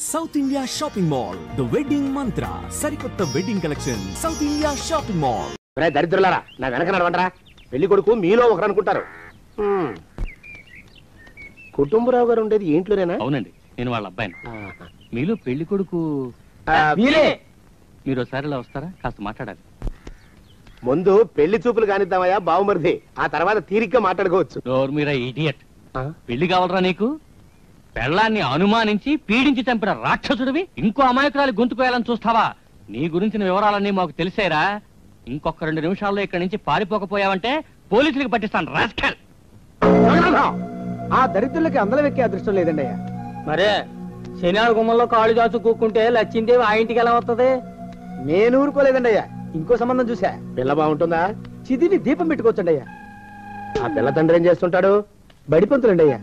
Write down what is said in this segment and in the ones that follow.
South India shopping mall the wedding Mantra సరికొత్త wedding collection South India shopping mall. దరిద్రులారా నా వెనక నడవంటరా, పెళ్లి కొడుకు మీలో ఒకరు అనుకుంటారు. కుటుంబరావు గారు ఉండేది ఇంట్లోనేనా? అవునండి, నేను వాళ్ళ అబ్బాయిని. మీలో పెళ్లి కొడుకు మీరు ఒకసారి ఇలా వస్తారా? కాస్త మాట్లాడాలి. ముందు పెళ్లి చూపులు కానిద్దామయ్యా బావుమరిది, ఆ తర్వాత తీరిగ్గా మాట్లాడుకోవచ్చు. మీరా ఇడియట్, పెళ్లి కావాలరా నీకు? పెళ్ళాన్ని అనుమానించి పీడించి చంపిన రాక్షసుడివి ఇంకో అమాయకురాలు గొంతుకోయాలని చూస్తావా? నీ గురించిన వివరాలన్నీ మాకు తెలిసేరా. ఇంకొక 2 నిమిషాల్లో ఇక్కడి నుంచి పారిపోకపోయావంటే పోలీసులకు పట్టిస్తాను. రాస్కల్! ఆ దరిద్రులకి అందలం ఎక్కే అదృష్టం లేదండి అయ్యా. మరే శనివారం గుమ్మంలో కాళ్ళు చాచు కూకుంటే లచ్చిందేవి ఆ ఇంటికి ఎలా వస్తుంది? నేను ఊరుకోలేదండి అయ్యా, ఇంకో సంబంధం చూసా. పిల్ల బాగుంటుందా? చిదిని దీపం పెట్టుకోవచ్చండి అయ్యా. ఆ పిల్ల తండ్రి ఏం చేస్తుంటాడు? బడిపంతులండి అయ్యా,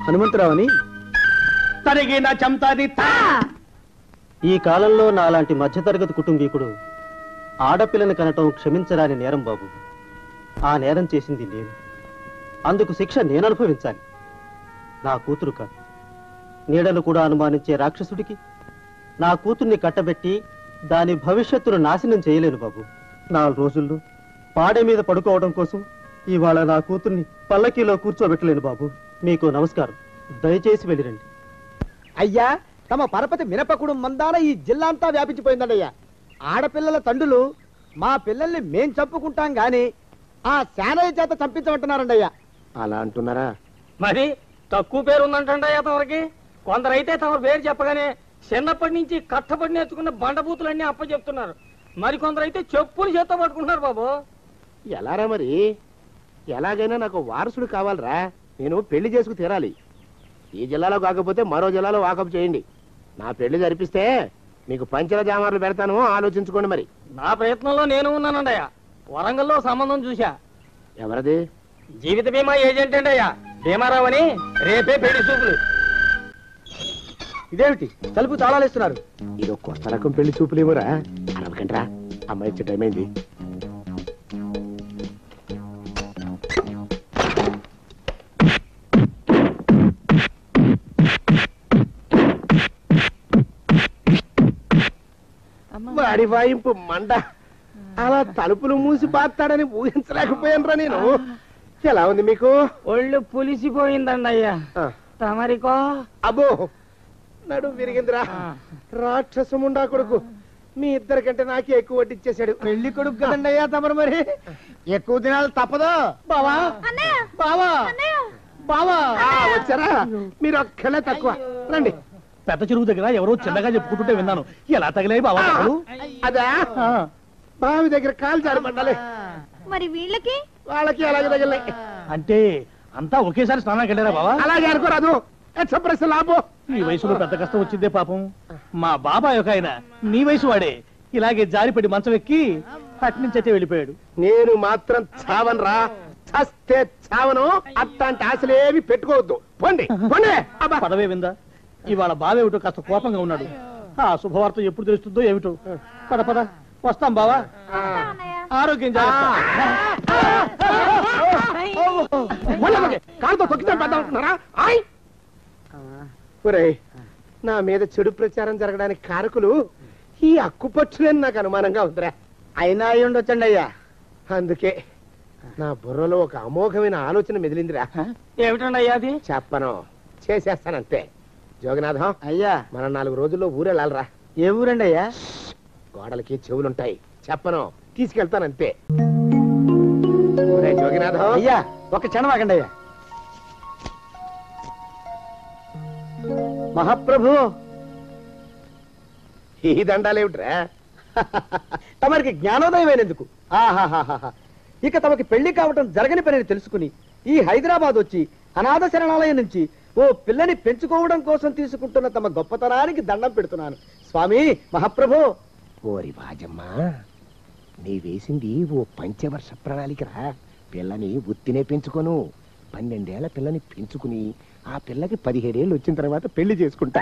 హనుమంతరావు అని. ఈ కాలంలో నాలాంటి మధ్యతరగతి కుటుంబీకుడు ఆడపిల్లని కనటం క్షమించరాని నేరం బాబు. ఆ నేరం చేసింది నేను, అందుకు శిక్ష నేను అనుభవించాలి. నా కూతురు కాదు, నీడను కూడా అనుమానించే రాక్షసుడికి నా కూతుర్ని కట్టబెట్టి దాని భవిష్యత్తును నాశనం చేయలేను బాబు. 4 రోజుల్లో పాడే మీద పడుకోవడం కోసం ఇవాళ నా కూతుర్ని పల్లకీలో కూర్చోబెట్టలేను బాబు. మీకు నమస్కారం, దయచేసి వెళ్ళిరండి. అయ్యా, తమ పరపతి మినపకుడు మందాన ఈ జిల్లా అంతా వ్యాపించిపోయిందండి అయ్యా. ఆడపిల్లల తండ్రులు మా పిల్లల్ని మేం చంపుకుంటాం గాని ఆ శానయ్య చేత చంపించమంటున్నారండి అయ్యా. అలా అంటున్నారా? మరి తక్కువ పేరు ఉందంటయ్యా తమరికి. కొందరైతే తమ పేరు చెప్పగానే చిన్నప్పటి నుంచి కట్టబడి నేర్చుకున్న బండబూతులన్నీ అప్పచెప్తున్నారు. మరి కొందరైతే చెప్పులు చేత్తో పట్టుకుంటున్నారు బాబు. ఎలారా మరి? ఎలాగైనా నాకు వారసుడు కావాలరా, నేను పెళ్లి చేసుకు తీరాలి. ఈ జిల్లాలో కాకపోతే మరో జిల్లాలో వాకప్ చేయండి. నా పెళ్లి జరిపిస్తే మీకు పంచల జామార్లు పెడతాను, ఆలోచించుకోండి. మరి నా ప్రయత్నంలో నేను ఉన్నానండయ్యా. వరంగల్లో సంబంధం చూశా. ఎవరది? జీవిత బీమా ఏజెంట్ అండి అయ్యా, భీమారావు అని. రేపే పెళ్లి చూపులు. ఇదేమిటి తలుపు తాళాలేస్తున్నారు? ఇది కొత్త రకం పెళ్లి చూపులేమోరా. అరవకంట్రా, అమ్మాయి వచ్చే టైం అయింది. వాడి వాయింపు మండ, అలా తలుపులు మూసి పాతాడని ఊహించలేకపోయానురా నేను. ఎలా ఉంది మీకు? ఒళ్ళు పులిసిపోయిందండి అయ్యా. తమరికో? అబ్బో, నడు విరిగిందిరా. రాక్షసముండా కొడుకు మీ ఇద్దరికంటే నాకే ఎక్కువ వడ్డిచ్చేశాడు. పెళ్లి కొడుకు కదండి అయ్యా తమరు, మరి ఎక్కువ దినాలు తప్పదు. బావా బావా బావా, వచ్చారా? మీరు ఒక్కలే తక్కువ. రండి. పెద్ద చెరువు దగ్గర ఎవరో చిన్నగా చెప్పుకుంటుంటే విన్నాను. ఎలా తగిలాయి బావా? అదా బావి దగ్గర కాలు జారి పడ్డాలి. మరి వీళ్ళకి వాళ్ళకి అలాగే తగిలాయి. అంటే అంతా ఒకేసారి స్నానానికి వెళ్ళారా బావా? అలాగే అనుకోరాదు. లాభం. ఈ వయసులో పెద్ద కష్టం వచ్చిందే పాపం. మా బాబాయ్ ఒక ఆయన నీ వయసు వాడే ఇలాగే జారిపడి మంచం ఎక్కి అట్నుంచైతే వెళ్ళిపోయాడు. నేను మాత్రం చావనరా, చస్తే చావను. అట్లాంటి ఆశలేవి పెట్టుకోవద్దు. పోండి పోండి. పదవే విందా, ఇవాళ బావేమిటో కాస్త కోపంగా ఉన్నాడు. ఆ శుభవార్త ఎప్పుడు తెలుస్తుందో ఏమిటో. పద పద, వస్తాం బావా. ఆరోగ్యం కాలుతో తొక్కితే పెద్ద ఉంటున్నారా? నా మీద చెడు ప్రచారం జరగడానికి కారకులు ఈ అక్కుపచ్చులని నాకు అనుమానంగా ఉందిరా. అయినా అయి ఉండొచ్చండి అయ్యా. అందుకే నా బుర్రలో ఒక అమోఘమైన ఆలోచన మెదిలిందిరా. ఏమిటండి అయ్యా అది? చెప్పను, చేసేస్తానంతే. జోగనాథం అయ్యా, మనం 4 రోజుల్లో ఊరెళ్ళాలరా. ఏ ఊరండి అయ్యా? గోడలకి చెవులుంటాయి, చెప్పను, తీసుకెళ్తానంతే. జోగినాథం అయ్యా, ఒక క్షణం ఆగండి అయ్యా. మహాప్రభు, ఈ దండాలేమిట్రా? తమరికి జ్ఞానోదయమైనందుకు. ఆహాహాహా, ఇక తమకి పెళ్లి కావటం జరగని పని తెలుసుకుని ఈ హైదరాబాద్ వచ్చి అనాథ శరణాలయం నుంచి ఓ పిల్లని పెంచుకోవడం కోసం తీసుకుంటున్న తమ గొప్పతనానికి దండం పెడుతున్నాను స్వామి. మహాప్రభు. ఓరి బాజమ్మా, నీ వేసింది ఓ పంచవర్ష ప్రణాళికరా. పిల్లని ఉత్తినే పెంచుకోను, 12 ఏళ్ల పిల్లని పెంచుకుని ఆ పిల్లకి 17 ఏళ్ళు వచ్చిన తర్వాత పెళ్లి చేసుకుంటా.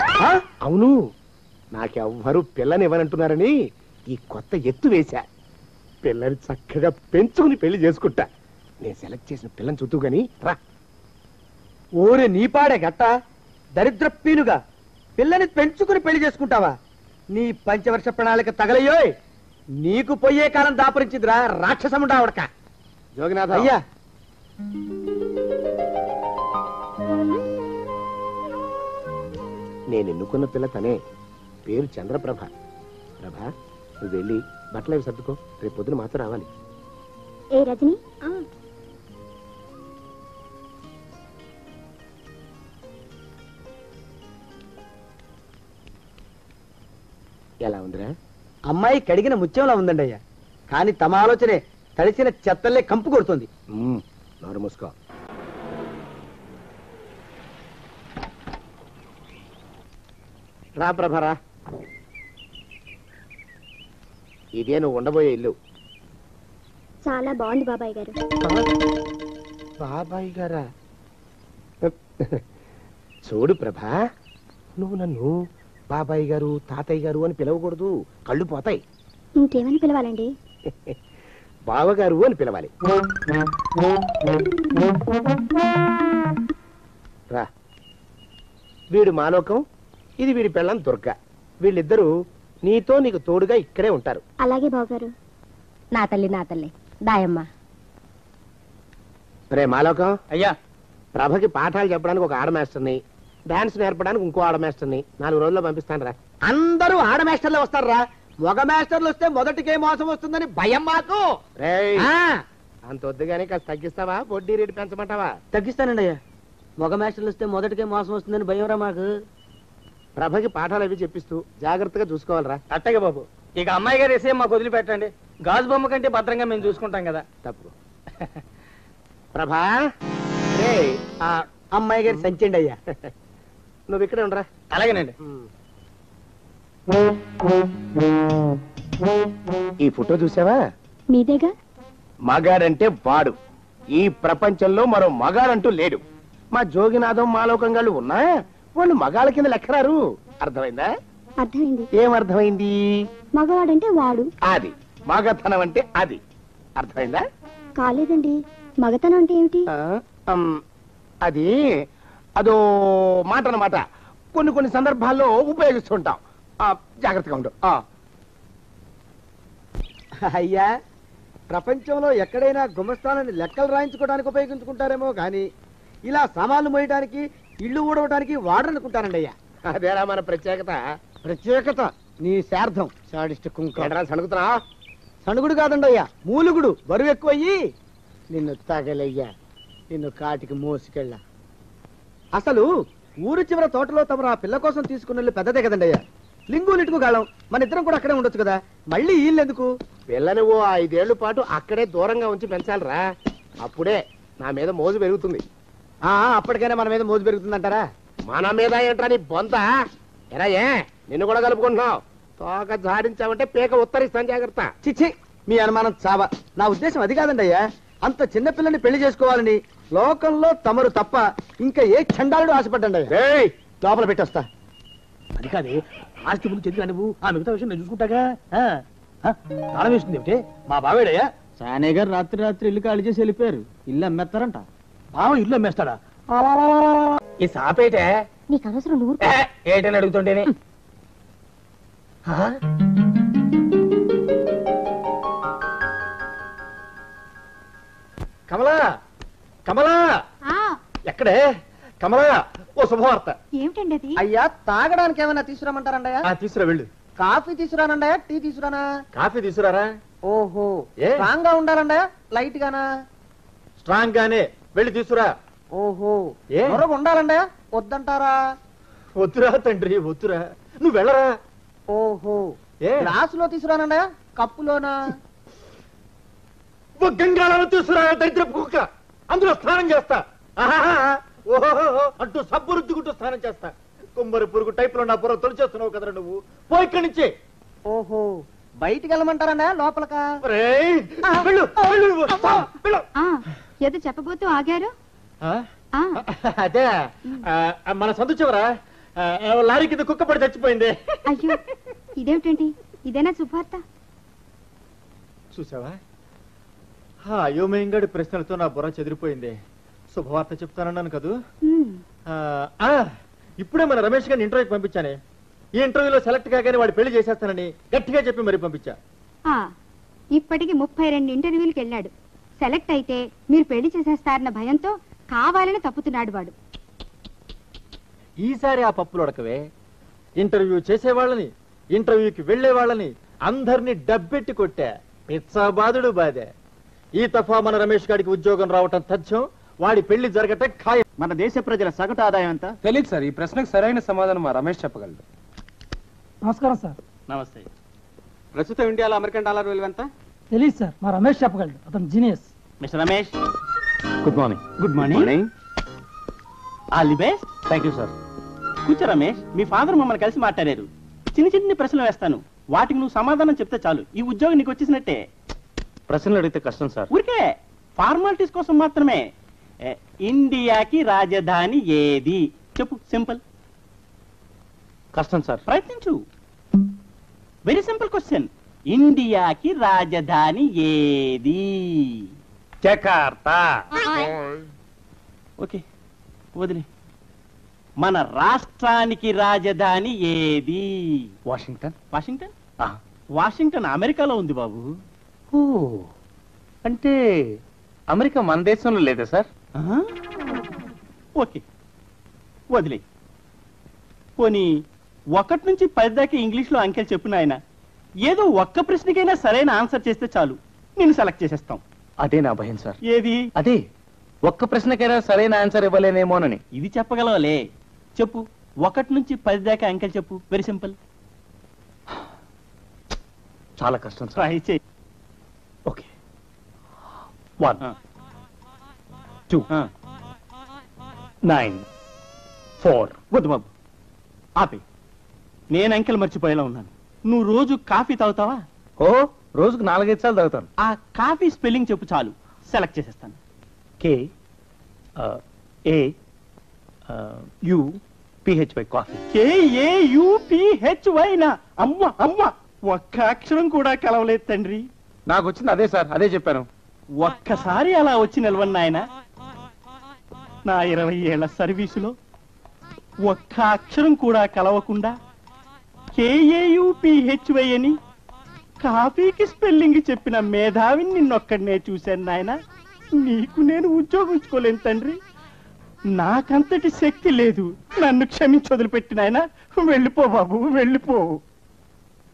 అవును, నాకెవ్వరూ పిల్లని ఇవ్వనంటున్నారని ఈ కొత్త ఎత్తు వేశా. పిల్లని చక్కగా పెంచుకుని పెళ్లి చేసుకుంటా. నేను సెలెక్ట్ చేసిన పిల్లని చుట్టూ గాని రా. ఓరే నీపాడే గట్ట, దరిద్ర పీనుగా, పిల్లని పెంచుకుని పెళ్లి చేసుకుంటావా? నీ పంచవర్ష ప్రణాళిక తగలయ్యోయ్. నీకు పోయే కాలం దాపరించిందిరా రాక్షసముడా ఉడక. జోగినాథ అయ్యా, నేను ఎన్నుకున్న పిల్ల తనే. పేరు చంద్రప్రభ. ప్రభ, నువ్వు వెళ్ళి బట్టలు అవి సర్దుకో. రేపు పొద్దున మాతో రావాలి. ఏ రజని, ఎలా ఉందిరా? అమ్మాయి కడిగిన ముత్యంలా ఉందండి అయ్యా. కానీ తమ ఆలోచనే తడిసిన చెత్తల్లే కంపు కొడుతుంది. నోరు మూసుకో. రా ప్రభరా, ఇదే నువ్వు ఉండబోయే ఇల్లు. చాలా బాగుంది బాబాయ్ గారు. బాబాయ్ గారా? చూడు ప్రభా, నువ్వు నన్ను బాబాయ్ గారు తాతయ్య గారు అని పిలవకూడదు, కళ్ళు పోతాయి. ఇంకేమని పిలవాలండి? బావగారు అని పిలవాలి. రా, వీడు మాలోకం, ఇది వీడి పెళ్ళం దుర్గ. వీళ్ళిద్దరూ నీతో నీకు తోడుగా ఇక్కడే ఉంటారు. అలాగే బావగారు. నా తల్లి దాయమ్మ. రే మాలోకం, అయ్యా, ప్రభకి పాఠాలు చెప్పడానికి ఒక ఆడ మాస్టర్ని, డాన్స్ నేర్పడానికి ఇంకో ఆడ మాస్టర్ని 4 రోజుల్లో పంపిస్తాను రా. అందరూ ఆడ మాస్టర్లే వస్తారా? మగ మాస్టర్లు వస్తే మొదటికే మోసం వస్తుందని భయం మాకు. రేయ్, ఆ, అంత వద్దుగానే కాస్త తగ్గిస్తావా? వడ్డీ రేటు పెంచమంటావా? తగ్గిస్తానండి అయ్యా. మగ మాస్టర్లు వస్తే మొదటికే మోసం వస్తుందని భయం రా మాకు. ప్రభకి పాఠాలు అవి చెప్పిస్తూ జాగ్రత్తగా చూసుకోవాలరా. అట్టగే బాబు. ఇక అమ్మాయి గారు వేసే మాకు వదిలిపెట్టండి. గాజు బొమ్మ కంటే భద్రంగా మేము చూసుకుంటాం కదా. తప్పు. ప్రభా, రేయ్, ఆ అమ్మాయి గారి సంచండి అయ్యా. నువ్వు ఇక్కడే ఉండరా. అలాగేనండి. ఈ ఫోటో చూసావా? మీదేగా. మగాడంటే వాడు. ఈ ప్రపంచంలో మరో మగాడంటూ లేడు. మా జోగినాథం మాలోకం గాళ్ళు ఉన్నా వాళ్ళు మగాళ్ళ కింద లెక్కరారు. అర్థమైందా? అర్థమైంది. ఏమర్థమైంది? మగవాడంటే వాడు. అది మగతనం అంటే అది. అర్థమైందా? కాలేదండి. మగతనం అంటే ఏమిటి? అది అదో మాట అన్నమాట. కొన్ని సందర్భాల్లో ఉపయోగిస్తుంటాం. జాగ్రత్తగా ఉండు. అయ్యా, ప్రపంచంలో ఎక్కడైనా గుమస్థానాన్ని లెక్కలు రాయించుకోవడానికి ఉపయోగించుకుంటారేమో కానీ ఇలా సామాన్లు మోయడానికి, ఇల్లు ఊడవడానికి వాడరనుకుంటారండి అయ్యా. అదేరా మన ప్రత్యేకత. ప్రత్యేకత నీ శార్థం సాడిస్ట్ కుంక. సణుగుతున్నా? సణుగుడు కాదండి అయ్యా, మూలుగుడు. బరువు ఎక్కువయ్యి నిన్ను తగలయ్యా, నిన్ను కాటికి మోసుకెళ్ళ. అసలు ఊరు చివర తోటలో తమరు ఆ పిల్ల కోసం తీసుకున్న పెద్దదే కదండి అయ్యా. లింగు నిట్టుకు గాళం. మన ఇద్దరం కూడా అక్కడే ఉండొచ్చు కదా. మళ్ళీ వీళ్ళెందుకు? పిల్లని ఓ 5 ఏళ్ల పాటు అక్కడే దూరంగా ఉంచి పెంచాలరా. అప్పుడే నా మీద మోజు పెరుగుతుంది. అప్పటికైనా మన మీద మోజు పెరుగుతుందంటారా? మన మీద ఏంట్రా నీ బొంత? ఎరా, నిన్ను కూడా కలుపుకుంటున్నావు. తోక జాడించావంటే పీక ఉత్తరిస్తాను, జాగ్రత్త. చిచ్చి, మీ అనుమానం చావా. నా ఉద్దేశం అది కాదండి అయ్యా. అంత చిన్న పిల్లని పెళ్లి చేసుకోవాలని లోకంలో తమరు తప్ప ఇంకా ఏ చండాలుడు ఆశపడ్డండి అయ్యా. లోపల పెట్టొస్తా. అది కాదే, ఆస్తి ముందు చెందుగా నువ్వు ఆ మిగతా విషయం నేను చూసుకుంటాగా. తాళం వేస్తుంది ఏమిటి? మా బావేడయ్యా. సానే గారు రాత్రి ఇల్లు ఖాళీ చేసి వెళ్ళిపోయారు. ఇల్లు అమ్మేస్తారంట. బావ ఇల్లు అమ్మేస్తాడా? ఈ సాపేటే నీకు అనవసరం. నువ్వు ఏంటని అడుగుతుంటేనే. కమలా, కమలా, ఎక్కడే? కమలా, ఓ శుభవార్త. ఏమిటండి అది? అయ్యా, తాగడానికి ఏమైనా తీసుకురామంటారండయా? తీసుకురా, వెళ్ళు. కాఫీ తీసుకురానండయా, టీ తీసుకురానా? కాఫీ తీసుకురారా. ఓహో, ఏ? స్ట్రాంగ్ గా ఉండాలండయా, లైట్ గానా? స్ట్రాంగ్ గానే, వెళ్ళి తీసుకురా. ఓహో, ఏ? నొరగ ఉండాలండయా, వద్దంటారా? వద్దురా తండ్రి, వద్దురా. నువ్వు వెళ్ళరా. ఓహో, ఏ? గ్లాసులో తీసుకురానండయా, కప్పులోనా? గంగాళాలు తీసుకురా, దరిద్రపు కుక్క. అందులో స్నానం చేస్తా. ఓహో అంటూ సబ్బు రుద్దుకుంటూ స్నానం చేస్తా. కుమ్మరి పురుగు టైపులో నా పురుగు తొలిచేస్తున్నావు కదరా నువ్వు. పో ఇక్కడి నుంచి. ఓహో, బయటికి వెళ్ళమంటారన్నా లోపలకా? వెళ్ళు, వెళ్ళు, వెళ్ళు. ఏదో చెప్పబోతూ ఆగారు. అదే, మన సందు చివరా లారీ కింద కుక్క పడి చచ్చిపోయింది. అయ్యో, ఇదేమిటండి? ఇదేనా శుభార్త? చూసావా, అయోమయంగాడి ప్రశ్నలతో నా బుర్ర చెదిరిపోయింది. శుభవార్త చెప్తానన్నాను కదూ. ఇప్పుడే మన రమేష్ గారిని ఇంటర్వ్యూకి పంపించానే. ఈ ఇంటర్వ్యూలో సెలెక్ట్ కాగానే వాడు పెళ్లి చేసేస్తానని గట్టిగా చెప్పి మరి పంపించా. ఇప్పటికి 32 ఇంటర్వ్యూలకు వెళ్ళాడు. సెలెక్ట్ అయితే మీరు పెళ్లి చేసేస్తారన్న భయంతో కావాలని తప్పుతున్నాడు వాడు. ఈసారి ఆ పప్పులు ఉడకవే. ఇంటర్వ్యూ చేసేవాళ్ళని, ఇంటర్వ్యూకి వెళ్లే వాళ్ళని అందరినీ డబ్బెట్టి కొట్టా. పిచ్చాబాదుడు బాధే. ఈ తఫా మన రమేష్ గారికి ఉద్యోగం రావటం తథ్యం. వాడి పెళ్లి జరగటం ఖాయం. మన దేశ ప్రజల సగటు ఆదాయం ఎంత? తెలియదు సార్. ఈ ప్రశ్నకు సరైన సమాధానం మా రమేష్ చెప్పగలడు. నమస్కారం సార్. నమస్తే. ప్రస్తుతం ఇండియాలో అమెరికన్ డాలర్ విలువ ఎంత? తెలియదు సార్, మా రమేష్ చెప్పగలడు. అతను genius. Mister Ramesh, good morning. Good morning. All the best. Thank you sir. కూర్చో రమేష్. మీ ఫాదర్ మమ్మల్ని కలిసి మాట్లాడారు. చిన్న చిన్న ప్రశ్నలు వేస్తాను, వాటికి నువ్వు సమాధానం చెప్తే చాలు. ఈ ఉద్యోగం నీకు వచ్చేసినట్టే. ప్రశ్నలు అడిగితే కష్టం సార్. ఊరికే ఫార్మాలిటీస్ కోసం మాత్రమే. ఇండియాకి రాజధాని ఏది చెప్పు. సింపుల్. కష్టం సార్. ప్రయత్నించు. Very simple question. ఇండియాకి రాజధాని ఏది? జకార్తా. ఓకే, వదిలే. మన రాష్ట్రానికి రాజధాని ఏది? వాషింగ్టన్. వాషింగ్టన్? వాషింగ్టన్ అమెరికాలో ఉంది బాబు. ఓ, అంటే అమెరికా మన దేశంలో లేదా సార్? ఓకే, వదిలే. పోనీ 1 నుంచి 10 దాకా ఇంగ్లీష్లో అంకెలు చెప్పిన ఆయన ఏదో ఒక్క ప్రశ్నకైనా సరైన ఆన్సర్ చేస్తే చాలు, నేను సెలెక్ట్ చేసేస్తాం. అదే నా భయం సార్. ఏది? అదే, ఒక్క ప్రశ్నకైనా సరైన ఆన్సర్ ఇవ్వలేనేమోనని. ఇది చెప్పగలవాలే. చెప్పు. 1 నుంచి 10 దాకా అంకెలు చెప్పు. Very simple. చాలా కష్టం సార్. ట్రై చేయి. ఓకే. 1 2 9 4. వద్దు బాబు, ఆపే. నేను అంకెలు మర్చిపోయేలా ఉన్నాను. నువ్వు రోజు కాఫీ తాగుతావా? ఓ, రోజుకు 4-5 సార్లు తాగుతాను. ఆ కాఫీ స్పెల్లింగ్ చెప్పు చాలు, సెలెక్ట్ చేసేస్తాను. KAUPHY coffee. KAUPHY నా? అమ్మ అమ్మ, ఒక్క అక్షరం కూడా కలవలేదు తండ్రి. నాకు వచ్చింది అదే సార్, అదే చెప్పాను. ఒక్కసారి అలా వచ్చి నిలవన్న ఆయన. నా 20 ఏళ్ల సర్వీసులో ఒక్క అక్షరం కూడా కలవకుండా KAUPHY అని కాఫీకి స్పెల్లింగ్ చెప్పిన మేధావిని నిన్నొక్కడనే చూశాను నాయన. నీకు నేను ఉద్యోగించుకోలేను తండ్రి. నాకంతటి శక్తి లేదు. నన్ను క్షమించి వదిలిపెట్టిన ఆయన. వెళ్ళిపో బాబు, వెళ్ళిపో.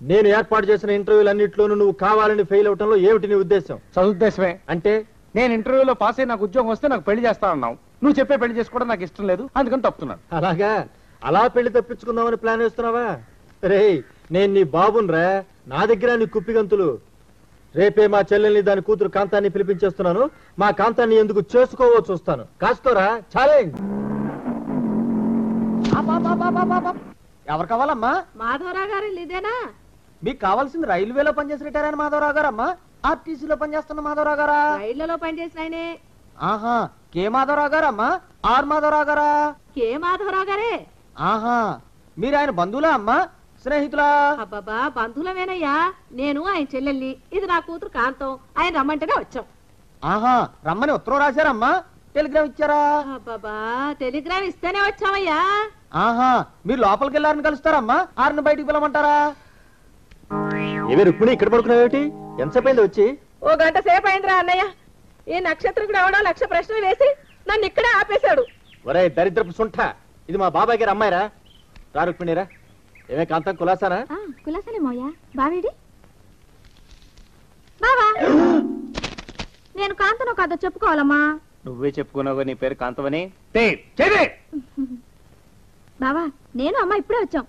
నేను ఏర్పాటు చేసిన ఇంటర్వ్యూలన్నింటిలోనూ నువ్వు కావాలని ఫెయిల్ అవటంలో ఏమిటి నీ ఉద్దేశం? చదువుద్దేశమే. అంటే నేను ఇంటర్వ్యూలో పాస్ అయ్యి నాకు ఉద్యోగం వస్తే నాకు పెళ్లి చేస్తానన్నావు. నువ్వు చెప్పే పెళ్లి చేసుకోవడం నాకు ఇష్టం లేదు, అందుకని తప్పుతున్నాను. అలాగా? అలా పెళ్లి తప్పించుకుందామని ప్లాన్ వేస్తున్నావా? రే, నేను నీ బాబునరా, నా దగ్గర నీ కుప్పిగంతులు. రేపే మా చెల్లెల్ని, దాని కూతురు కాంతాన్ని పిలిపించేస్తున్నాను. మా కాంతాన్ని ఎందుకు చేసుకోవో చూస్తాను. కాసుకోరా. ఛాలెంజ్. ఎవరు కావాలమ్మా? మాధవరావు గారు ఇదేనా? మీకు కావాల్సింది రైల్వేలో పనిచేసి రిటైర్ అయిన మాధవరావు గారమ్మా, ఆర్టీసీలో పనిచేస్తున్న మాధవరావు గారా? రైళ్లలో పనిచేసిన ఆయనే. ఆహా, కే మాధవరావు గారమ్మా? ఆర్ మాధవరావు గారా? కే మాధవరావు గారే. ఆహా, మీరు ఆయన బంధువులా అమ్మా, స్నేహితులా? అబ్బాబా, బంధువులమేనయ్యా. నేను ఆయన చెల్లెల్ని, ఇది నా కూతురు కాంతం. ఆయన రమ్మంటేనే వచ్చాం. ఆహా, రమ్మని ఉత్తరం రాశారమ్మా? టెలిగ్రామ్ ఇచ్చారా? అబ్బాబా, టెలిగ్రామ్ ఇస్తేనే వచ్చామయ్యా. ఆహా, మీరు లోపలికి వెళ్ళారని కలుస్తారమ్మా, ఆరిని బయటికి పిలవమంటారా? ఏమి రుక్మిణి ఇక్కడ పడుకున్నావేటి? ఎంతసేపు అయింది వచ్చి? 1 గంట సేపు అయిందిరా అన్నయ్య. ఈ నక్షత్రం ఎవడో 1,00,000 ప్రశ్నలు వేసి నన్ను ఇక్కడే ఆపేశాడు. ఒరే దరిద్రపు సుంఠ, ఇది మా బాబాయ్ గారు అమ్మాయిరా. రా రుక్మిణిరా. ఏమే కాంతం, కులాసానా? కులాసలే మోయా. బావేడి బావా? నేను కాంతనో కాదో చెప్పుకోవాలమ్మా. నువ్వే చెప్పుకున్నావు నీ పేరు కాంతవని. బావా, నేను అమ్మ ఇప్పుడే వచ్చాం.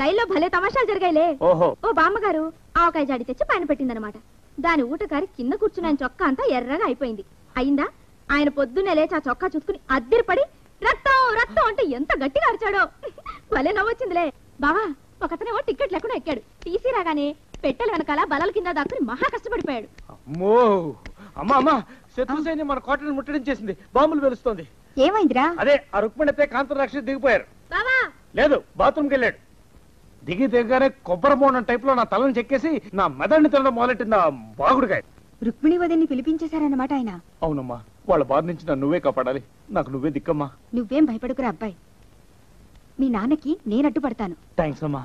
రైల్లో భలే తమాషాలు జరిగాయిలే. ఓహో. ఓ బామ్మగారు ఆవకాయ జాడి తెచ్చి పైన పెట్టిందనమాట. దాని ఊటకారి కింద కూర్చుని ఆయన చొక్కా అంతా ఎర్రగా అయిపోయింది. అయిందా? ఆయన పొద్దున్నే లేచి ఆ చొక్కా చూసుకుని అద్దరిపడి రక్తం రక్తం అంటే ఎంత గట్టిగా అరిచాడో. భలే నవ్వొచ్చిందిలే. బావా, ఒకతనేమో టికెట్ లేకుండా ఎక్కాడు. టీసీ రాగానే పెట్టెల వెనకాల బలాల కింద దాక్కుని మహా కష్టపడిపోయాడు. అమ్మో, అమ్మా అమ్మా, శత్రు సైన్యం మన కోటను ముట్టడించేసింది. బాంబులు వెలుస్తోంది. ఏమైందిరా? అదే ఆ రుక్మిణితే కాంతం రక్ష దిగిపోయారు. బావా లేదు, బాత్రూమ్కి వెళ్ళాడు. దిగగానే కొబ్బరి బోండం టైప్ లో నా తలను చెక్కేసి నా మెదడిని తినడం మొదలెట్టిందా బాగుడుగా. రుక్మిణి వదిన్ని పిలిపించేశారన్నమాట ఆయన. అవునమ్మా, వాళ్ళ బాధ నుంచి నన్ను నువ్వే కాపాడాలి. నాకు నువ్వే దిక్కమ్మా. నువ్వేం భయపడుకురా అబ్బాయి. మీ నాన్నకి నేనట్టు పడతాను. థ్యాంక్స్ అమ్మా.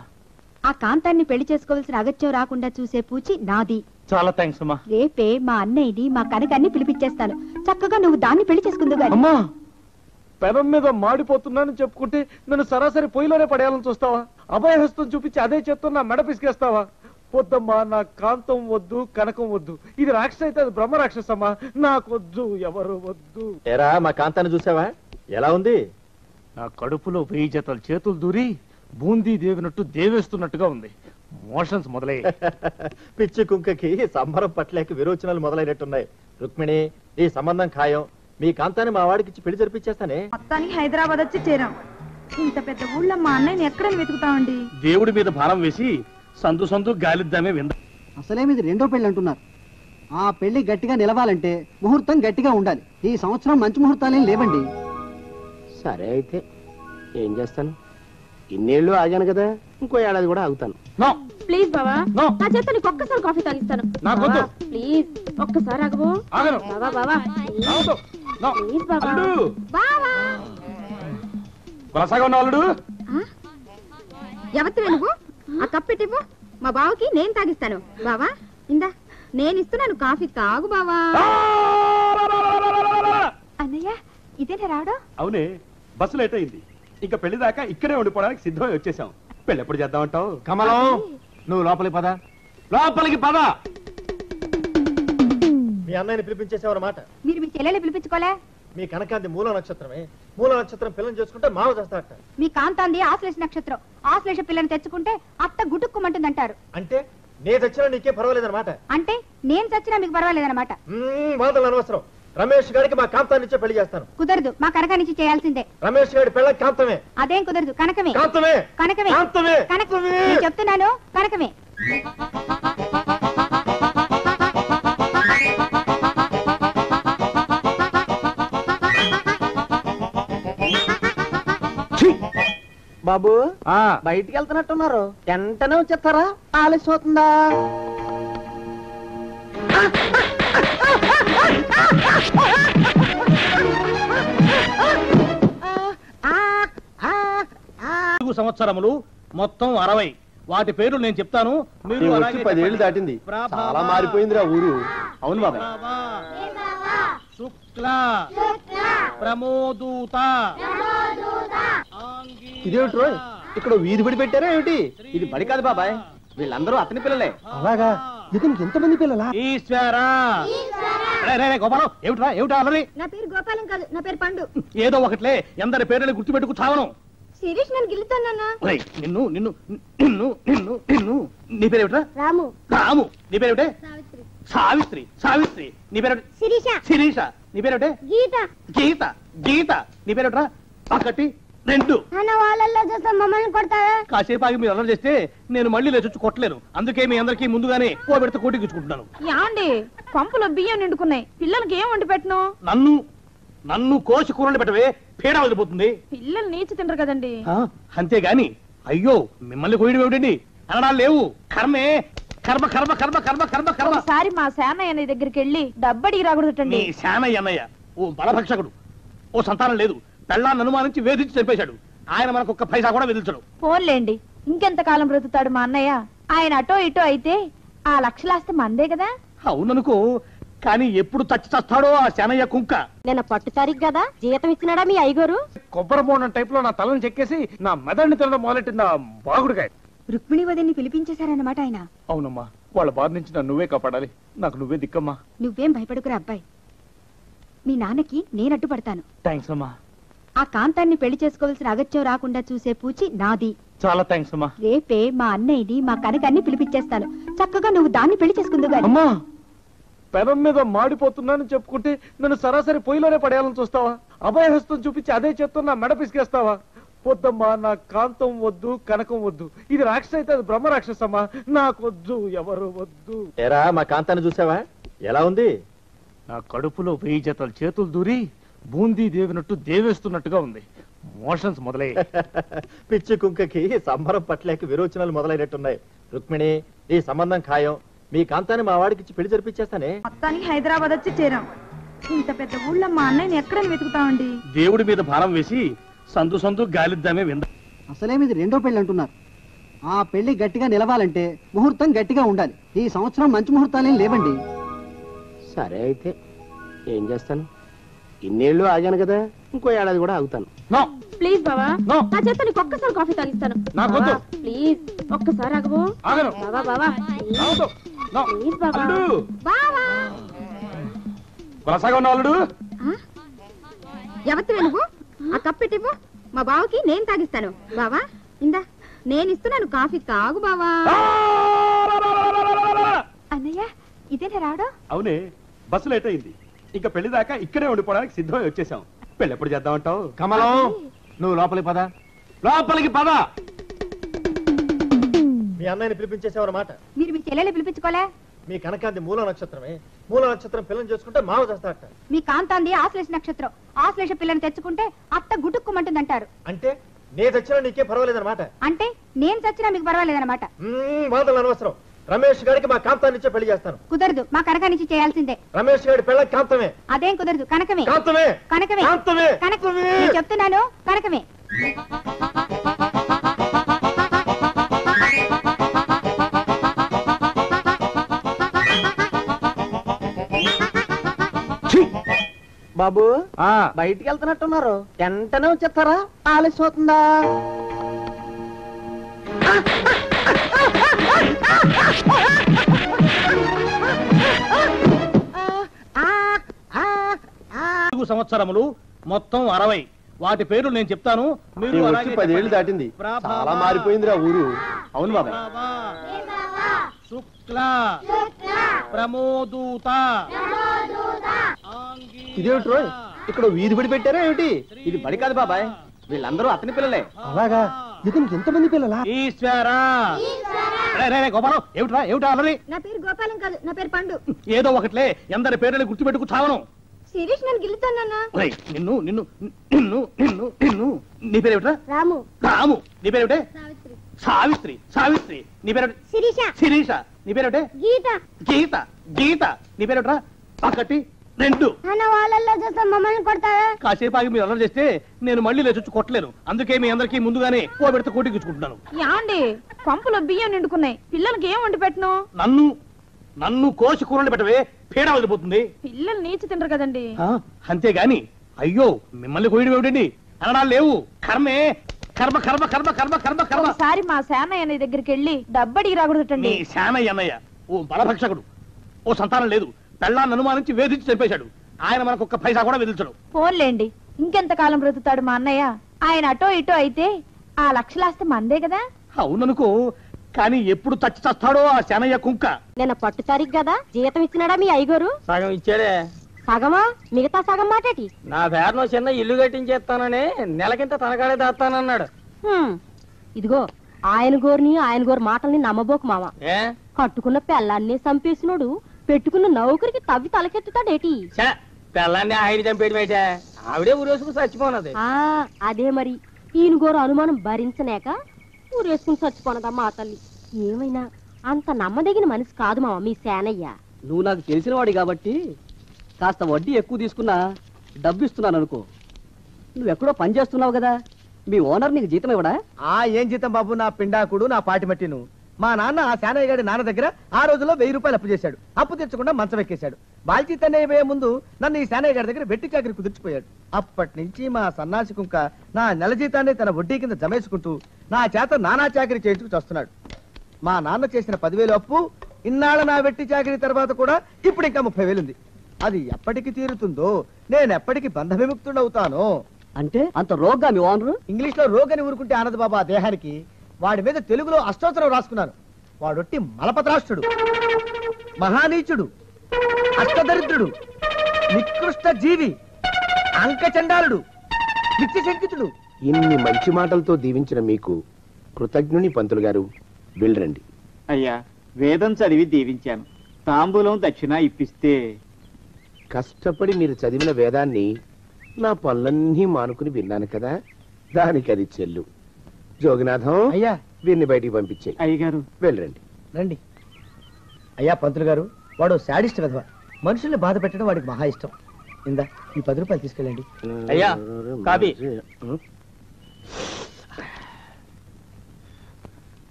ఆ కాంతాన్ని పెళ్లి చేసుకోవాల్సిన అగత్యం రాకుండా చూసే పూచి నాది. చాలా థ్యాంక్స్ అమ్మా. రేపే మా అన్నయ్యని మా కనకాన్ని పిలిపించేస్తాను. చక్కగా నువ్వు దాన్ని పెళ్లి చేసుకుందు గాని. అమ్మా, పెనం మీద మాడిపోతున్నానని చెప్పుకుంటే నన్ను సరాసరి పొయ్యిలోనే పడేయాలని చూస్తావా? అభయహస్తం చూపించి అదే చేస్తున్నా మెడ పిసికేస్తావా? వద్దమ్మా, నా కాంతం వద్దు, కనకం వద్దు. ఇది రాక్షస అయితే అది బ్రహ్మ రాక్షసమ్మా. నాకొద్దు, ఎవరు వద్దు. ఏరా మా కాంతాన్ని చూసావా? ఎలా ఉంది? నా కడుపులో 1000 జతల చేతులు దూరి బూందీ దేవినట్టు దేవేస్తున్నట్టుగా ఉంది. మోషన్స్ మొదలయ్యాయి. పిచ్చి కుంకకి సంబరం పట్లేక విరోచనాలు మొదలైనట్టున్నాయి. రుక్మిణి, ఈ సంబంధం ఖాయం. మీ కాంతాన్ని మా వాడికి ఇచ్చి పెళ్లి జరిపించేస్తానే. మొత్తానికి హైదరాబాద్ వచ్చి చేరాం. ఇంత పెద్ద ఊళ్ళో మా అన్నయ్యని ఎక్కడని వెతుకుతామండి? దేవుడి మీద భారం వేసి సందు సందు గాలిద్దామే వింద. అసలేమిది రెండో పెళ్లి అంటున్నారు. ఆ పెళ్లి గట్టిగా నిలవాలంటే ముహూర్తం గట్టిగా ఉండాలి. ఈ సంవత్సరం మంచి ముహూర్తాలేం లేవండి. సరే అయితే ఏం చేస్తాను? ఇన్నేళ్ళు ఆగాను కదా, ఇంకో ఏడాది కూడా ఆగుతాను. ప్లీజ్ బావా, No. నా చేత నీకు ఒక్కసారి కాఫీ తాగిస్తాను. నాకొద్దు. ప్లీజ్ ఒక్కసారి ఆగవు. ఆగను. బావా బావా రావద్దు. No. ప్లీజ్ బావా. అల్లుడు. బావా వరసగా ఉన్న అల్లుడు. ఎవరితో నువ్వు? ఆ కప్పెట్టివ్వు, మా బావకి నేను తాగిస్తాను. బావా ఇందా, నేను ఇస్తున్నాను కాఫీ, తాగు బావా. అన్నయ్య, ఇదేనా రావడం? అవునే, బస్సు లేట్ అయింది. ఇంకా పెళ్లి దాకా ఇక్కడే ఉండిపోవడానికి సిద్ధమై వచ్చేసాం. పెళ్లి ఎప్పుడు చేద్దామంటావు? కమలం, నువ్వు లోపలికి పద. లోపలికి పద. మీ అన్నయ్యని పిలిపించేసేవారన్నమాట. మీరు మీ చెల్లెలు పిలిపించుకోలే? మీ కనకాంతి మూల నక్షత్రమే. మూల నక్షత్రం పిల్లని చేసుకుంటే మావ చేస్తాడట. మీ కాంతాంది ఆశ్లేష నక్షత్రం. ఆశ్లేష పిల్లని తెచ్చుకుంటే అత్త గుటుక్కుమంటుందంటారు. అంటే నే తెచ్చినా నీకే పర్వాలేదన్నమాట. అంటే నేను చచ్చినా మీకు పర్వాలేదన్నమాట. వాదనలు అనవసరం. రమేష్ గారికి మా కాంతాన్ని ఇచ్చే పెళ్లి చేస్తాను. కుదరదు, మా కనకానిచ్చి చేయాల్సిందే. రమేష్ గారి పెళ్ళ కాంతమే. అదేం కుదరదు, కనకమే. కాంతమే. కనకమే. కాంతమే. కనకమే. నేను చెప్తున్నాను, కనకమే. బాబు, బయటికి వెళ్తున్నట్టున్నారు. వెంటనే వచ్చేస్తారా? ఆలస్యం అవుతుందా? సంవత్సరములు మొత్తం 60. వాటి పేర్లు నేను చెప్తాను. మీరు వచ్చి 10 ఏళ్ళు దాటింది. చాలా మారిపోయిందిరా ఊరు. అవును బాబాయ్. శుక్ల, ప్రమోదూత. ఇదేమిటి రోయ్, ఇక్కడ వీధి బడి పెట్టారా ఏమిటి? ఇది బడి కాదు బాబాయ్, వీళ్ళందరూ అతని పిల్లలే. అలాగా? ఇతనికి ఎంతమంది పిల్లలా? ఈశ్వరా. గోపాలం, ఏమిట్రా ఏమిటా అన్నది? నా పేరు గోపాలం కాదు, నా పేరు పండు. ఏదో ఒకట్లే, ఎందరి పేర్లు గుర్తుపెట్టుకు చావను. శిరీష్ నన్ను గిలుతానన్నా. నిన్ను నిన్ను నిన్ను నిన్ను నిన్ను నీ పేరేమిట్రా? రాము. రాము. నీ పేరేమిటే? సావిత్రి. సావిత్రి. నీ పేరేమిటి? శిరీష. శిరీష. నీ పేరేమిటే? గీత. గీత. గీత. నీ పేరేమిట్రా? ఒకటి, రెండు. అన్న వాళ్ళల్లో చూస్తే మమ్మల్ని కొడతారా? కాసేపు ఆగి మీరు అల్లరి చేస్తే నేను మళ్ళీ లేచొచ్చి కొట్టలేను. అందుకే మీ అందరికీ ముందుగానే ఓ పెడితే కోటికిచ్చుకుంటున్నాను. యాండి, పంపులో బియ్యం నిండుకున్నాయి. పిల్లలకి ఏం వండి పెట్టను? నన్ను నన్ను కోసి కూరలు పెట్టవే, పీడ వదిలిపోతుంది. పిల్లలు నీచి తింటారు కదండి. అంతేగాని అయ్యో మిమ్మల్ని కోయడం ఏమిటండి అనడాలు లేవు. కర్మే, కర్మ కర్మ కర్మ కర్మ కర్మ కర్మ. ఒకసారి మా శానయ్య అన్నయ్య దగ్గరికి వెళ్ళి డబ్బడికి రాకూడదటండి. నీ శానయ్య అన్నయ్య ఓ బలభక్షకుడు. ఓ సంతానం లేదు, పెళ్ళాన్ని అనుమానించి వేధించి చంపేశాడు. ఆయన మనకు ఒక్క పైసా కూడా విధించడు. ఫోన్లేండి, ఇంకెంత కాలం బ్రతుకుతాడు మా అన్నయ్య? ఆయన అటో ఇటో అయితే ఆ లక్షలాస్తే మందే కదా. అవుననుకో, కానీ ఎప్పుడు చచ్చి చస్తాడో ఆ శానయ్య కుంక. నేను పట్టు తారీఖు కదా, జీతం ఇచ్చినాడా మీ అయ్యగారు? కొబ్బరి బోండం టైప్ లో నా తలని చెక్కేసి నా మెదడుని తినడం మొదలెట్టింది ఆ బాగుడుగా. రుక్మిణి వదిని పిలిపించేశారన్నమాట ఆయన. అవునమ్మా, వాళ్ళ బారి నుంచి నన్ను నువ్వే కాపాడాలి. నాకు నువ్వే దిక్కమ్మా. నువ్వేం భయపడుకురా అబ్బాయి, మీ నాన్నకి నేనట్టు పడతాను. థ్యాంక్స్ అమ్మా. ఆ కాంతాన్ని పెళ్లి చేసుకోవాల్సిన అగత్యం రాకుండా చూసే పూచి నాది. చాలా థ్యాంక్స్ అమ్మా. రేపే మా అన్నయ్యని మా కనకాన్ని పిలిపించేస్తాను. చక్కగా నువ్వు దాన్ని పెళ్లి చేసుకుందు గాని. అమ్మా, పెనం మీద మాడిపోతున్నానని చెప్పుకుంటే నన్ను సరాసరి పొయ్యిలోనే పడేయాలని చూస్తావా? అభయహస్తం చూపించి అదే చేస్తున్నా మెడ పిసికేస్తావా? వద్దమ్మా, నా కాంతం వద్దు, కనకం వద్దు. ఇది రాక్షస అయితే అది బ్రహ్మ రాక్షసమ్మా. నాకొద్దు, ఎవరు వద్దు. ఏరా మా కాంతాన్ని చూసావా? ఎలా ఉంది? నా కడుపులో 1000 జతల చేతులు దూరి బూందీ దేవినట్టు దేవేస్తున్నట్టుగా ఉంది. మోషన్స్ మొదలయ్యాయి. పిచ్చి కుంకకి సంబరం పట్లేక విరోచనాలు మొదలైనట్టున్నాయి. రుక్మిణి, ఈ సంబంధం ఖాయం. మీ కాంతాన్ని మా వాడికి ఇచ్చి పెళ్లి జరిపించేస్తానే. మొత్తానికి హైదరాబాద్ వచ్చి చేరాం. ఇంత పెద్ద ఊళ్ళో మా అన్నయ్యని ఎక్కడని వెతుకుతామండి? దేవుడి మీద భారం వేసి సందు సందు గాలిద్దామే వింద. అసలేమిది రెండో పెళ్లి అంటున్నారు. ఆ పెళ్లి గట్టిగా నిలవాలంటే ముహూర్తం గట్టిగా ఉండాలి. ఈ సంవత్సరం మంచి ముహూర్తాలేం లేవండి. సరే అయితే ఏం చేస్తాను, ఇన్నేళ్ళు ఆగాను కదా, ఇంకో ఏడాది కూడా ఆగుతాను. ప్లీజ్ బావా, నా చేత నీకు ఒక్కసారి కాఫీ తాగిస్తాను. ప్లీజ్ ఒక్కసారి ఆగవు బావా. బావా ప్లీజ్ బావా. బావా ఎవరివే నువ్వు? ఆ కప్పెట్టివ్వు, మా బావకి నేను తాగిస్తాను. బావా ఇందా నేను ఇస్తున్నాను కాఫీ, తాగు బావా. అన్నయ్య ఇదేనా రావడం? అవునే, బస్సు లేట్ అయింది. ఇంకా పెళ్లి దాకా ఇక్కడే ఉండిపోవడానికి సిద్ధమై వచ్చేసాం. పెళ్లి ఎప్పుడు చేద్దామంటావు? కమలం, నువ్వు లోపలికి పద. లోపలికి పద. మీ అన్నయ్యని పిలిపించేసేవారన్నమాట. మీరు మీ చెల్లెల్ని పిలిపించుకోలే? మీ కనకాంతి మూల నక్షత్రమే. మూల నక్షత్రం పిల్లని చేసుకుంటే మావ చేస్తారట. మీ కాంతాంది ఆశ్లేష నక్షత్రం. ఆశ్లేష పిల్లని తెచ్చుకుంటే అత్త గుటుక్కుమంటుందంటారు. అంటే నే తెచ్చినా నీకే పర్వాలేదన్నమాట. అంటే నేను చచ్చినా మీకు పర్వాలేదన్నమాట. వాదనలు అనవసరం. రమేష్ గారికి మా కాంతాన్ని ఇచ్చే పెళ్లి చేస్తాను. కుదరదు, మా కనకానిచ్చి చేయాల్సిందే. రమేష్ గారి పెళ్ళ కాంతమే. అదేం కుదరదు, కనకమే. కాంతమే కనకమే కాంతమే కనకమే నేను చెప్తున్నాను, కనకమే. బాబు బయటికి వెళ్తున్నట్టున్నారు, వెంటనే వచ్చేస్తారా? ఆలస్యం అవుతుందా? సంవత్సరములు మొత్తం 60. వాటి పేర్లు నేను చెప్తాను, మీరు 10 ఏళ్ళు దాటింది. చాలా మారిపోయిందిరా ఊరు. అవును బాబా. శుక్ల ప్రమోదూత. ఇదేమిటి రోయ్, ఇక్కడ వీధి బడి పెట్టారా ఏమిటి? ఇది బడి కాదు బాబాయ్, వీళ్ళందరూ అతని పిల్లలే. అలాగా? ఇతనికి ఎంతమంది పిల్లలా? ఈశ్వరా. గోపాలం ఏమిట్రా, ఏమిటా అలరి? నా పేరు గోపాలం కాదు, నా పేరు పండు. ఏదో ఒకట్లే, ఎందరి పేర్లని గుర్తుపెట్టుకు చావను. శిరీష్ నన్ను గిల్లుతానన్నా. నిన్ను నిన్ను నిన్ను నిన్ను నిన్ను నీ పేరేమిట్రా? రాము. రాము. నీ పేరేమిటే? సావిత్రి. సావిత్రి. నీ పేరేమిటి? శిరీష. శిరీష. నీ పేరేమిటే? గీత. గీత. గీత. నీ పేరేమిట్రా? ఒకటి 2. అన్న వాళ్ళల్లో చూస్తే మమ్మల్ని కొడతావా? కాసేపు ఆగి మీరు అల్లరి చేస్తే నేను మళ్ళీ లేచొచ్చి కొట్టలేను. అందుకే మీ అందరికీ ముందుగానే ఓ పెడితే కోటికిచ్చుకుంటున్నాను. యాండి పంపులో బియ్యం నిండుకున్నాయి, పిల్లలకి ఏం వండి పెట్టను? నన్ను కోసి కూరలు పెట్టవే, పీడ వదిలిపోతుంది. పిల్లలు నీచి తింటారు కదండి. అంతేగాని అయ్యో మిమ్మల్ని కోయడం ఏమిటండి? అనడాలు లేవు. కర్మే. కర్మ కర్మ కర్మ కర్మ కర్మ కర్మ. ఒకసారి మా శానయ్య అన్నయ్య దగ్గరికి వెళ్ళి డబ్బడికి రాకూడదటండి. నీ శానయ్య అన్నయ్య ఓ బలభక్షకుడు, ఓ సంతానం లేదు, పెళ్ళాన్ని అనుమానించి వేధించి చంపేశాడు. ఆయన మనకు ఒక్క పైసా కూడా వెదిల్చడు. ఫోన్లేండి, ఇంకెంత కాలం బ్రతుకుతాడు మా అన్నయ్య? ఆయన అటో ఇటో అయితే ఆ లక్షలాస్తే మందే కదా. అవుననుకో, కానీ ఎప్పుడు చస్తాడో ఆ శానయ్య కుంక. నిన్న పట్టు తారీఖు కదా, జీతం ఇచ్చినాడా మీ అయ్యగారు? సగం ఇచ్చాడే. సగమా? మిగతా సగం మాటేటి? నా పేరును చిన్న ఇల్లు కట్టించేస్తానని నెలకింత తనకాడే దాస్తానన్నాడు. ఇదిగో ఆయన గోరు మాటల్ని నమ్మబోకు మామ. కట్టుకున్న పెళ్ళాన్ని చంపేసినోడు పెట్టుకున్న నౌకరికి తవ్వి తలకెత్తుతాడేటి? పెళ్ళాన్ని ఆయన చంపేయడం అయితే ఆవిడే ఊరేసుకుని చచ్చిపోనది. అదే మరి, ఈయన గోరు అనుమానం భరించలేక ఊరేసుకుని చచ్చిపోనదా మా తల్లి. ఏమైనా అంత నమ్మదగిన మనిషి కాదు మామ మీ సేనయ్య. నువ్వు నాకు తెలిసిన వాడి కాబట్టి కాస్త వడ్డీ ఎక్కువ తీసుకున్నా డబ్బు ఇస్తున్నాను అనుకో. నువ్వెక్కడో పని చేస్తున్నావు కదా, మీ ఓనర్ నీకు జీతం ఇవ్వడా? ఏం జీతం బాబు, నా పిండాకుడు, నా పాటి మట్టిను. మా నాన్న ఆ శానయ్య గారి నాన్న దగ్గర ఆ రోజుల్లో 1000 రూపాయలు అప్పు చేశాడు. అప్పు తెచ్చకుండా మంచం ఎక్కేశాడు. బాల్చీతన్నయ్య పోయే ముందు నన్ను ఈ శానయ్య గారి దగ్గర వెట్టి చాకరి కుదిర్చిపోయాడు. అప్పటి నుంచి మా సన్నాసి కుంక నా నెల జీతాన్ని తన వడ్డీ కింద జమేసుకుంటూ నా చేత నానా చాకరీ చేయించుకు వస్తున్నాడు. మా నాన్న చేసిన 10,000 అప్పు, ఇన్నాళ్ళ నా వెట్టి చాకరీ తర్వాత కూడా ఇప్పుడు ఇంకా 30,000 ఉంది. అది ఎప్పటికి తీరుతుందో, నేను ఎప్పటికి బంధ విముక్తుడవుతానో. అంటే అంత రోగ్గా మీ ఓనరు? ఇంగ్లీష్ లో రోగ్ అని ఊరుకుంటే ఆనంద్ బాబా దేహానికి, వాడి మీద తెలుగులో అష్టోత్తరం రాసుకున్నాను. వాడొట్టి మలపత్రాష్ట్రుడు, మహానీచుడు, అష్టదరిద్రుడు, నికృష్ట జీవి, అంకచండాలుడు, నిత్య శంకితుడు. ఇన్ని మంచి మాటలతో దీవించిన మీకు కృతజ్ఞుని పంతులు గారు. వెళ్ళరండి. అయ్యా, వేదం చదివి దీవించాను, తాంబూలం దక్షిణ ఇప్పిస్తే. కష్టపడి మీరు చదివిన వేదాన్ని నా పనులన్నీ మానుకుని విన్నాను కదా, దానికి అది చెల్లు. జోగినాథం, అయ్యా వీరిని బయటికి పంపించాయి. అయ్యగారు వెళ్ళరండి. రండి. అయ్యా పంతులు గారు, వాడు శాడిస్ట్ విధవ. మనుషుల్ని బాధ పెట్టడం వాడికి మహా ఇష్టం. ఇందా ఈ 10 రూపాయలు తీసుకెళ్ళండి. అయ్యా కాపీ.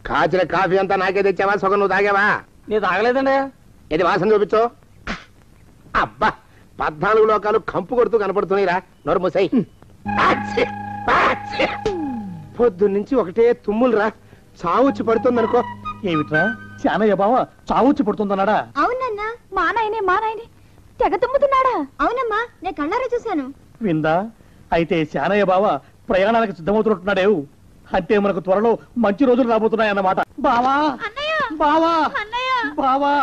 కాచిన కాఫీ అంతా నాకే తెచ్చావా? సగం నువ్వు తాగావా? నేను తాగలేదండి. ఇది వాసన చూపించు. అబ్బా 14 లోకాలు కంపు కొడుతూ కనపడుతున్నాయిరా. నోరు మూసాయి. పొద్దున్నుంచి ఒకటే తుమ్ములురా. చావుచ్చి పడుతుందనుకో. ఏమిట్రా శానయ్య బావ చావుచ్చి పడుతుందన్నాడా? అవునన్నా, మా నాయనే తెగ తుమ్ముతున్నాడా? అవునమ్మా, నేను కళ్ళారా చూశాను. విందా? అయితే శానయ్య బావ ప్రయాణానికి సిద్ధమవుతున్నట్టున్నాడేవు. అంటే మనకు త్వరలో మంచి రోజులు రాబోతున్నాయన్నమాట. బావా బావా బావా,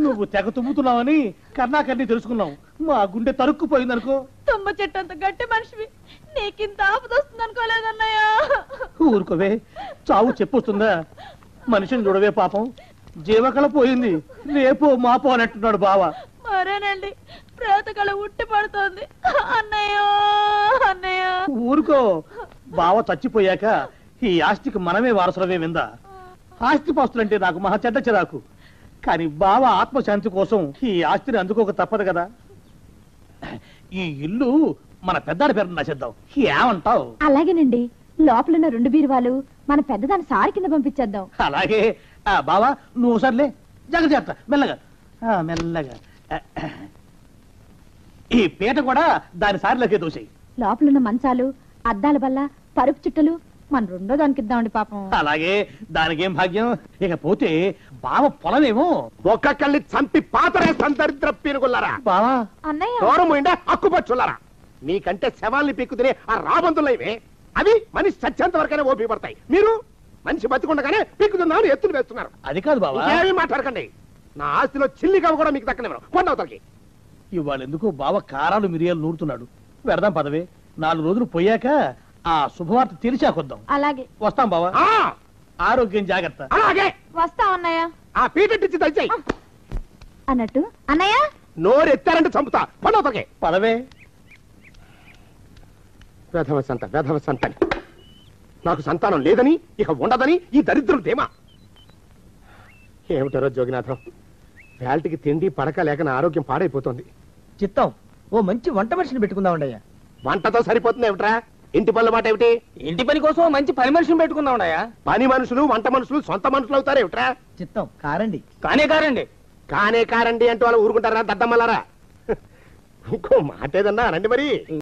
నువ్వు తెగ తుమ్ముతున్నావని కర్ణాకర్ణి తెలుసుకున్నావు. మా గుండె తరుక్కుపోయిందనుకో. తుమ్మ చెట్టు అంత గట్టి మనిషివి, నీకింత ఆపద వస్తుంది అనుకోలేదన్నయ్య. ఊరుకోవే, చావు చెప్పొస్తుందా? మనిషిని చూడవే పాపం, జీవకళ పోయింది. రేపో మాపో అన్నట్టున్నాడు బావ. మరేనండి, ప్రేతకళ ఉట్టి పడుతోంది అన్నయ్య. ఊరుకో, బావ చచ్చిపోయాక ఈ ఆస్తికి మనమే వారసులమే. విందా? ఆస్తిపాస్తులంటే నాకు మహా చెడ్డ చిరాకు. కానీ బావ ఆత్మశాంతి కోసం ఈ ఆస్తిని అందుకోక తప్పదు కదా. ఈ ఇల్లు మన పెద్దాడి పేరు నచ్చేద్దాం. ఏమంటావు? అలాగేనండి, లోపలున్న 2 బీరువాలు మన పెద్దదాని సారి కింద పంపించేద్దాం. అలాగే. బావా నువ్వు సర్లే, జాగ్రత్త, మెల్లగా మెల్లగా. ఈ పీట కూడా దాని సారిలోకే దోసేయి. లోపలున్న మంచాలు, అద్దాల బల్ల, పరుపు చుట్టలు మన 2వ దానికి ఇద్దామండి పాపం. అలాగే, దానికేం భాగ్యం. ఇకపోతే బావ పొలమేమో ఒక్కొక్కల్ని చంపి పాతరేస్తాను దరిద్ర పీనుకున్నారా. బావా అన్నయ్య, దూరం పోయిండే అక్కుపచ్చులారా. నీకంటే శవాల్ని పీక్కు తినే ఆ రాబందులైవే, అవి మనిషి చచ్చేంత వరకనే ఓపి పడతాయి. మీరు మనిషి బతికుండగానే పీక్కుతున్నామని ఎత్తులు వేస్తున్నారు. అది కాదు బావా. ఏమీ మాట్లాడకండి. నా ఆస్తిలో చిల్లిగా కూడా మీకు దక్కనివ్వను. కొండవతలకి. ఇవాళ ఎందుకో బావ కారాలు మిరియాలు నూరుతున్నాడు. వెడదాం పదవే. 4 రోజులు పోయాక ఆ శుభవార్త తెలిసాకొద్దాం. అలాగే. వస్తాం బావా. ఆరోగ్యం జాగ్రత్త. అలాగే వస్తాం అన్నయ్య. ఆ పీటెట్టించి దయచేయి. అన్నట్టు అన్నయ్య, నోరు ఎత్తారంటే చంపుతా. కొండవతలకి పదవే. వేధవ సంతానం. నాకు సంతానం లేదని, ఇక ఉండదని ఈ దరిద్రులు ధీమా. ఏమిటారో జోగినాథం, వేల్టికి తిండి పడక లేక నా ఆరోగ్యం పాడైపోతుంది. చిత్తం, ఓ మంచి వంట మనిషిని పెట్టుకుందాం ఉండయ్యా. వంటతో సరిపోతుంది ఏమిట్రా? ఇంటి పనుల మాట ఏమిటి? ఇంటి పని కోసం మంచి పని మనిషిని పెట్టుకుందాం ఉండయ్యా. పని మనుషులు వంట మనుషులు సొంత మనుషులు అవుతారు ఏమిట్రా? చిత్తం కారండి. కానే కారండి అంటూ వాళ్ళు ఊరుకుంటారా దద్దమ్మలారా? ఇంకో మాట ఏదన్నా రండి మరి.